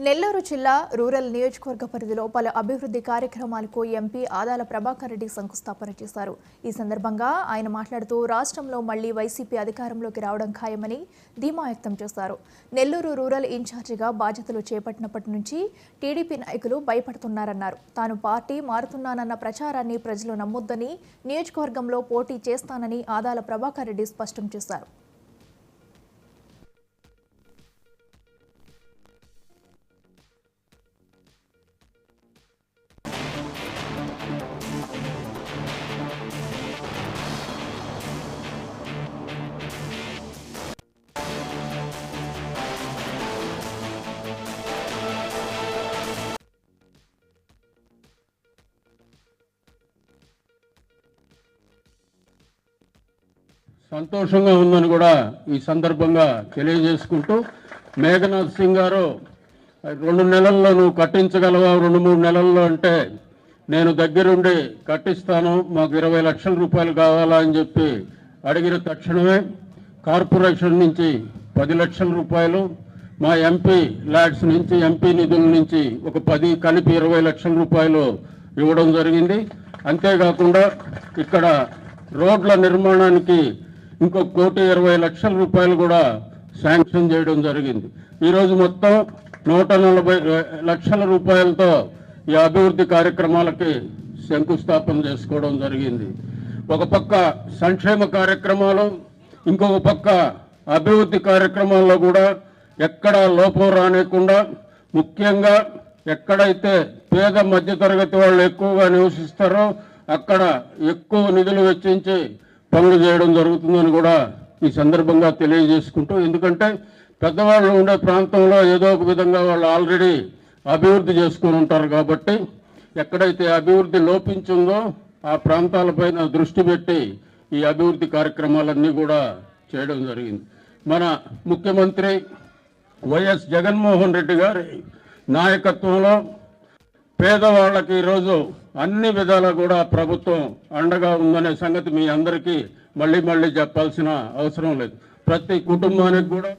నెల్లూరు జిల్లా రూరల్ నియోజకవర్గ పరిధిలో పలు అభివృద్ధి కార్యక్రమాలకు ఎంపీ ఆదాల ప్రభాకర్ రెడ్డి శంకుస్థాపన చేశారు. ఈ సందర్భంగా ఆయన మాట్లాడుతూ రాష్ట్రంలో మళ్లీ వైసీపీ అధికారంలోకి రావడం ఖాయమని ధీమా వ్యక్తం చేశారు. నెల్లూరు రూరల్ ఇన్ఛార్జిగా బాధ్యతలు చేపట్టినప్పటి నుంచి టీడీపీ నాయకులు భయపడుతున్నారన్నారు. తాను పార్టీ మారుతున్నానన్న ప్రచారాన్ని ప్రజలు నమ్మొద్దని, నియోజకవర్గంలో పోటీ చేస్తానని ఆదాల ప్రభాకర్ రెడ్డి స్పష్టం చేశారు. సంతోషంగా ఉందని కూడా ఈ సందర్భంగా తెలియజేసుకుంటూ, మేఘనాథ్ సింగ్ గారు 2 నెలల్లో నువ్వు కట్టించగలవా, 2-3 నెలల్లో అంటే నేను దగ్గరుండి కట్టిస్తాను, మాకు 20 లక్షల రూపాయలు కావాలా అని చెప్పి అడిగిన తక్షణమే కార్పొరేషన్ నుంచి 10 లక్షల రూపాయలు, మా ఎంపీ ల్యాడ్స్ నుంచి, ఎంపీ నిధుల నుంచి ఒక 10 కలిపి 20 లక్షల రూపాయలు ఇవ్వడం జరిగింది. అంతేకాకుండా ఇక్కడ రోడ్ల నిర్మాణానికి ఇంకో 1,20 లక్షల రూపాయలు కూడా శాంక్షన్ చేయడం జరిగింది. ఈరోజు మొత్తం 140 లక్షల రూపాయలతో ఈ అభివృద్ధి కార్యక్రమాలకి శంకుస్థాపన చేసుకోవడం జరిగింది. ఒక పక్క సంక్షేమ కార్యక్రమాలు, ఇంకొక పక్క అభివృద్ధి కార్యక్రమాల్లో కూడా ఎక్కడా లోపం రానికుండా, ముఖ్యంగా ఎక్కడైతే పేద మధ్యతరగతి వాళ్ళు ఎక్కువగా నివసిస్తారో అక్కడ ఎక్కువ నిధులు వెచ్చించి పనులు చేయడం జరుగుతుందని కూడా ఈ సందర్భంగా తెలియజేసుకుంటూ, ఎందుకంటే పెద్దవాళ్ళు ఉండే ప్రాంతంలో ఏదో ఒక విధంగా వాళ్ళు ఆల్రెడీ అభివృద్ధి చేసుకుని ఉంటారు కాబట్టి ఎక్కడైతే అభివృద్ధి లోపించిందో ఆ ప్రాంతాలపైన దృష్టి పెట్టి ఈ అభివృద్ధి కార్యక్రమాలన్నీ కూడా చేయడం జరిగింది. మన ముఖ్యమంత్రి వైఎస్ జగన్మోహన్ రెడ్డి గారి నాయకత్వంలో పేదవాళ్ళకి ఈరోజు అన్ని విధాలా కూడా ప్రభుత్వం అండగా ఉందనే సంగతి మీ అందరికీ మళ్ళీ చెప్పాల్సిన అవసరం లేదు. ప్రతి కుటుంబానికి కూడా